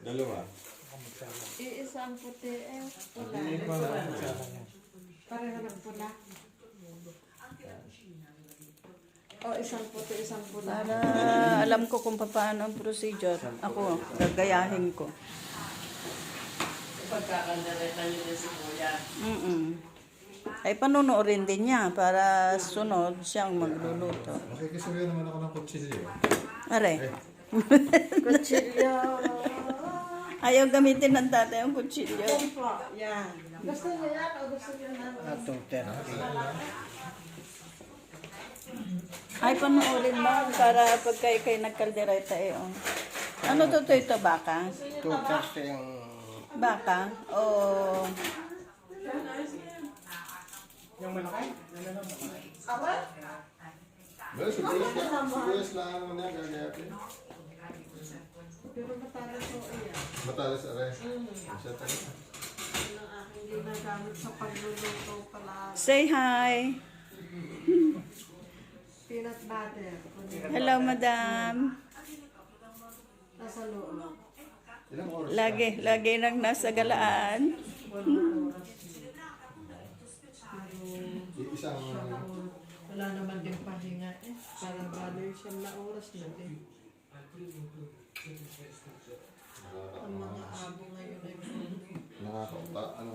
Dalawa. Iisang puti eh. Pula. Hindi ko alam kung saan niya. Pareho ng pula. O isang puti, isang pula. Para alam ko kung paano ang procedure. Ako, gagayahin ko. Pagkakandareta niyo din si Kuya. Ay, panunuorin din niya para sunod siyang magluluto. Nakikisuyo naman ako ng kutsilyo. Are, Kutsilyo. ayaw gamitin ng tatay ang kutsilyo. Po, yan. Gusto niyo yan o gusto niyo na? Ay, panuorin mo para pagka ikay nagkaldereta eh. Oh. Ano to ito? Baka? Baka? O... Yung malaki? Well, sibuyas lang naman niya, gagayatin. Pero matalas po yan. Matalas aray. Siya talaga. Ang aking ginagamit sa pagluluto pala. Say hi! Peanut butter. Hello, madam. Nasa loob. Ilang oras Lagi nang nasa galaan. Isang... Wala naman din pahinga eh. Parang bali siyang na oras na din. Ang mga abo ngayon ay Nakakauta, ano?